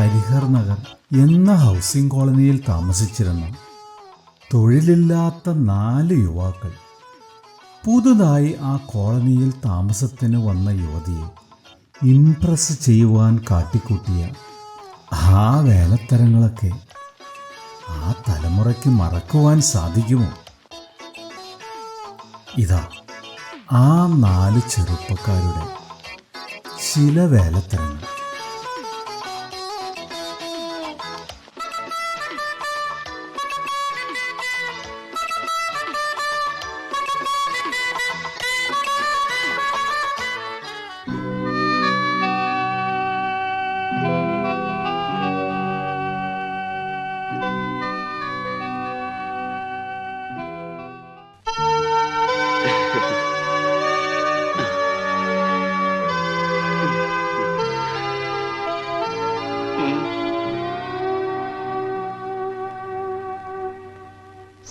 ഹരിഹർ നഗർ എന്ന ഹൗസിംഗ് കോളനിയിൽ താമസിച്ചിരുന്ന തൊഴിലില്ലാത്ത 4 യുവാക്കൾ പുതുതായി ആ കോളനിയിൽ താമസത്തിന് വന്ന യുവതിയെ ഇംപ്രസ് ചെയ്യുവാൻ കാട്ടിക്കൂട്ടിയ ആ വേലത്തരങ്ങളൊക്കെ ആ തലമുറയ്ക്ക് മറക്കുവാൻ സാധിക്കുമോ? ഇതാ ആ 4 ചെറുപ്പക്കാരുടെ ചില വേലത്തരങ്ങൾ.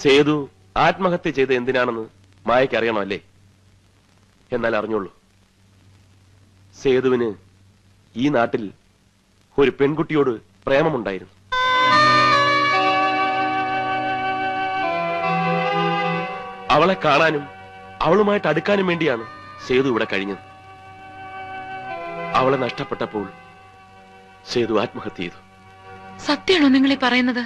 സേതു ആത്മഹത്യ ചെയ്ത് എന്തിനാണെന്ന് മായയ്ക്ക് അറിയണോ അല്ലേ? എന്നാൽ അറിഞ്ഞോളൂ, സേതുവിന് ഈ നാട്ടിൽ ഒരു പെൺകുട്ടിയോട് പ്രേമമുണ്ടായിരുന്നു. അവളെ കാണാനും അവളുമായിട്ട് അടുക്കാനും വേണ്ടിയാണ് സേതു ഇവിടെ കഴിഞ്ഞത്. അവളെ നഷ്ടപ്പെട്ടപ്പോൾ സേതു ആത്മഹത്യ ചെയ്തു. സത്യമാണോ നിങ്ങളീ പറയുന്നത്?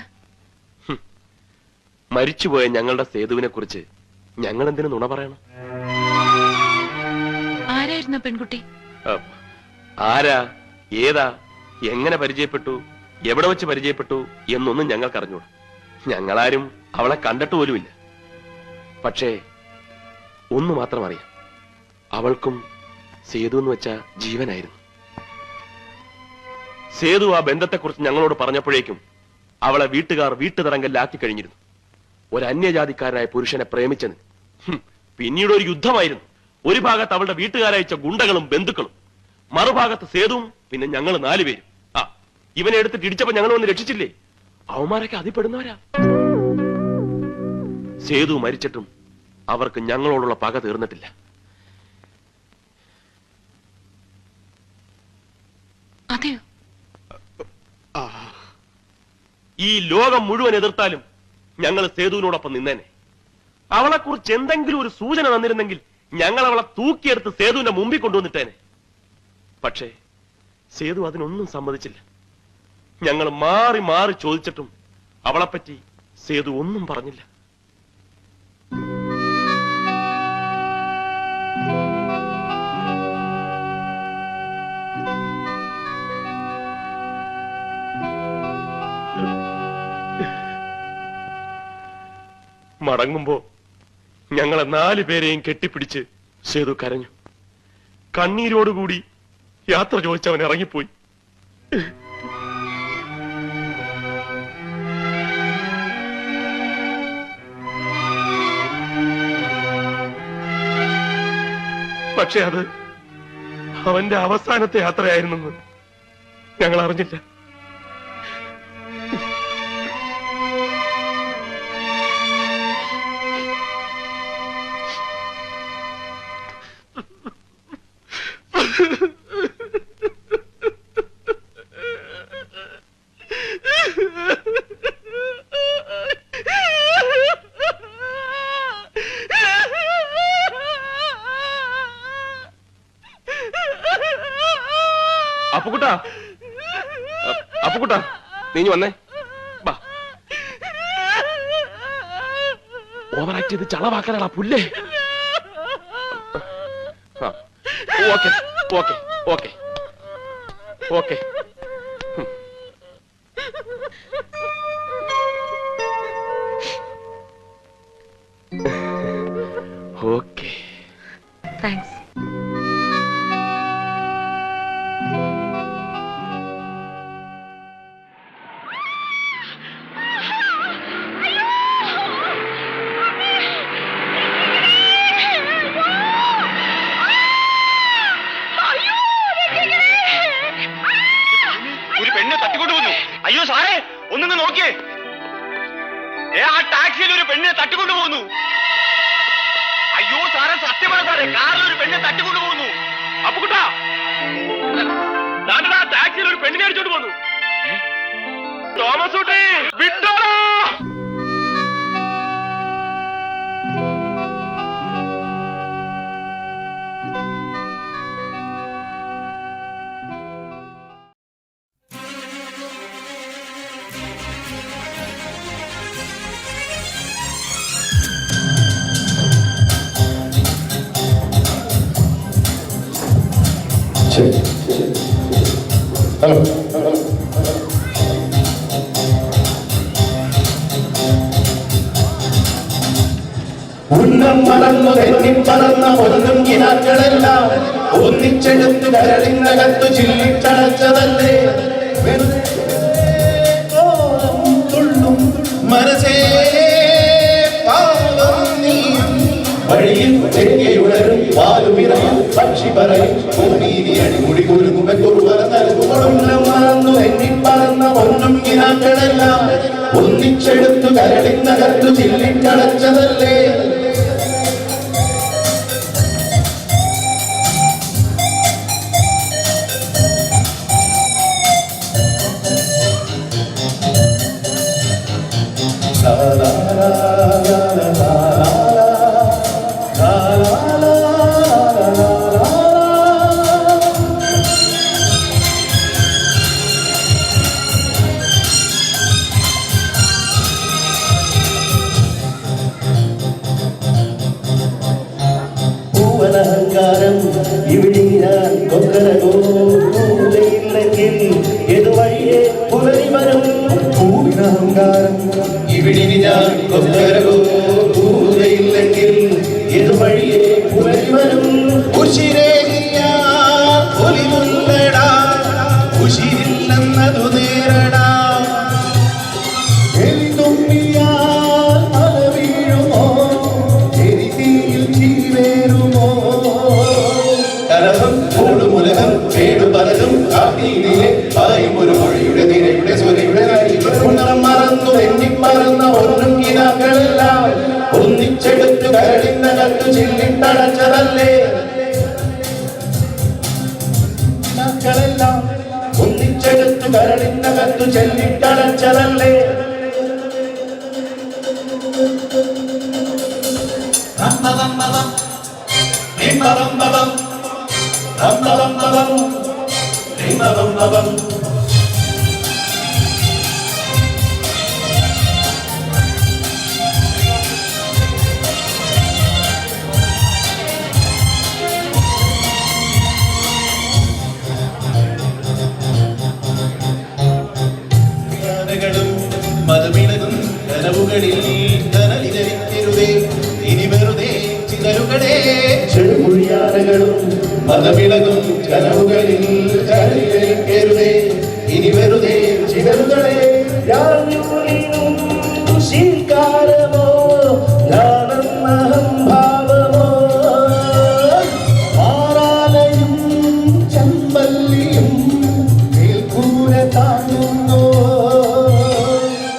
മരിച്ചുപോയ ഞങ്ങളുടെ സേതുവിനെ കുറിച്ച് ഞങ്ങൾ എന്തിനു നുണ പറയണം? ആരായിരുന്നു പെൺകുട്ടി? ആരാ, ഏതാ, എങ്ങനെ പരിചയപ്പെട്ടു, എവിടെ വെച്ച് പരിചയപ്പെട്ടു എന്നൊന്നും ഞങ്ങൾക്ക് അറിഞ്ഞൂടാ. ഞങ്ങളാരും അവളെ കണ്ടിട്ട് പോലുമില്ല. പക്ഷേ ഒന്നു മാത്രം അറിയാം, അവൾക്കും സേതു എന്ന് വെച്ച ജീവനായിരുന്നു. സേതു ആ ബന്ധത്തെക്കുറിച്ച് ഞങ്ങളോട് പറഞ്ഞപ്പോഴേക്കും അവളെ വീട്ടുകാർ വീട്ടുതടങ്കലിലാക്കി കഴിഞ്ഞിരുന്നു. ഒരു അന്യജാതിക്കാരനായ പുരുഷനെ പ്രേമിച്ചത്. പിന്നീട് ഒരു യുദ്ധമായിരുന്നു. ഒരു ഭാഗത്ത് അവളുടെ വീട്ടുകാരയച്ച ഗുണ്ടകളും ബന്ധുക്കളും, മറുഭാഗത്ത് സേതുവും, പിന്നെ ഞങ്ങൾ 4 പേരും. ഇവനെ എടുത്തിട്ട് ഇടിച്ചപ്പോ ഞങ്ങൾ വന്ന് രക്ഷിച്ചില്ലേ? അവന്മാരൊക്കെ അതിൽപ്പെടുന്നവരാ. സേതു മരിച്ചിട്ടും അവർക്ക് ഞങ്ങളോടുള്ള പക തീർന്നിട്ടില്ല. അതെയോ? ഈ ലോകം മുഴുവൻ എതിർത്താലും ഞങ്ങൾ സേതുവിനോടൊപ്പം നിന്നേനെ. അവളെക്കുറിച്ച് എന്തെങ്കിലും ഒരു സൂചന തന്നിരുന്നെങ്കിൽ ഞങ്ങൾ അവളെ തൂക്കിയെടുത്ത് സേതുവിന്റെ മുമ്പിൽ കൊണ്ടുവന്നിട്ടേനെ. പക്ഷേ സേതു അതിനൊന്നും സമ്മതിച്ചില്ല. ഞങ്ങൾ മാറി മാറി ചോദിച്ചിട്ടും അവളെപ്പറ്റി സേതു ഒന്നും പറഞ്ഞില്ല. മടങ്ങുമ്പോ ഞങ്ങളെ 4 പേരെയും കെട്ടിപ്പിടിച്ച് സേതു കരഞ്ഞു. കണ്ണീരോടുകൂടി യാത്ര ചോദിച്ചവൻ ഇറങ്ങിപ്പോയി. പക്ഷെ അത് അവന്റെ അവസാനത്തെ യാത്രയായിരുന്നെന്ന് ഞങ്ങൾ അറിഞ്ഞില്ല. അപ്പുകുട്ടാ, അപ്പുകുട്ടാ, നീ വന്നേ. ഓവറാക്ട് ചെയ്ത് ചളവാക്കാനാണ് പുല്ലേ. Okay okay okay okay. Okay, thanks. ഒരു പെണ്ണ് തട്ടിക്കൊണ്ടു വന്നു. അയ്യോ സാറേ, ഒന്നൊന്ന് നോക്കിയേ. ആ ടാക്സിയിൽ ഒരു പെണ്ണിനെ തട്ടിക്കൊണ്ടു പോകുന്നു. അയ്യോ സാറേ, സത്യമാണ് സാറേ, കാറിൽ ഒരു പെണ്ണിനെ തട്ടിക്കൊണ്ടു പോകുന്നു. അപ്പുകുട്ടാ, ടാക്സിയിൽ ഒരു പെണ്ണിനെ അടിച്ചോണ്ട് പോന്നു. തോമസ് കുട്ടി വിട്ടോളൂ. ഹലോ ഉന്നം മറന്നു തെന്നിപ്പറന്ന ഒന്നും കിനാക്കളെല്ലാം ഒന്നിച്ചെടുത്ത് കരളിനകത്തു ചില്ലിട്ടടച്ചതല്ലേ തുള്ളും മനസ്സേ പാവം നീ വഴിയിൽ ചെങ്ങയുണരും പാലുമിറയും പക്ഷി പറയും നീതി അടിമുടി മറന്നു എണ്ണിപ്പറന്ന ഒന്നും കിനാക്കളെല്ലാം ഒന്നിച്ചെടുത്തു കരളിനകത്തു ചില്ലിട്ടടച്ചതല്ലേ പൂവനഹങ്കാരം ഇവിടെ ഞാൻ കൊക്കരകോയില്ലെങ്കിൽ ഏതുവഴിയെ പുലരി വരും പൂവിനഹങ്കാരം ഇവിടെ ഞാൻ കൊക്കരകോയില്ലെങ്കിൽ ഏതുവഴിയെ പുലരി വരും ഉശിരേകിയാ ഒലിമുല്ലടാ ഉശിരില്ലെന്നതു നേരടാ എലിതുമ്പിയാൽ മല വീഴുമോ എരിതീയിൽ ചീവേറുമോ കലഹം കൂടുമുലകം പേടു പലതും കാട്ടിയിലെ പായും ഒരു മൊഴിയുടെ നിരയുടെ സ്വരയുടെ ഉണർന്നു മറന്നു എണ്ണിപ്പറന്ന ഒന്നും കിനാക്കളെല്ലാം ഒന്നിച്ചെടുത്ത് കരളിനകത്തു ചില്ലിട്ടടച്ചതല്ലേ കിനാക്കളെല്ലാം ഒന്നിച്ചെടുത്ത് കരളിനകത്തു ചെല്ലിട്ടടച്ചതല്ലേ മതമിളകും കനവുകളിൽ കനലിതരിക്കരുതേ ഇനി വെറുതെ ചിതലുകളെ ചെറുകുഴിയാനകളും മതമിളകും കനവുകളിൽ കനലിതരിക്കരുതേ ഇനി വെറുതെ ചിതലുകളെ ശീകാരമോ ഭാവമോ ആരാലയും ചമ്പല്ലിയും മേൽക്കൂര താങ്ങുന്നോ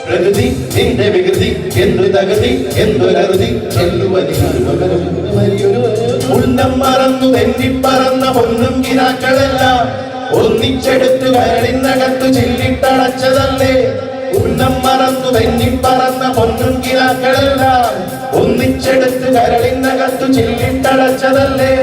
പ്രകൃതി നിന്റെ വികൃതി എന്തു തകൃതി എന്തൊരറുതി ഉന്നം മറന്നു തെന്നിപ്പറന്ന പൊന്നും കിനാക്കളെല്ലാം ഒന്നിച്ചെടുത്ത് കരളിനകത്തു ചില്ലിട്ടടച്ചതല്ലേ ഉന്നം മറന്നു തെന്നിപ്പറന്ന പൊന്നും കിനാക്കളെല്ലാം ഒന്നിച്ചെടുത്ത് കരളിനകത്തു ചില്ലിട്ടടച്ചതല്ലേ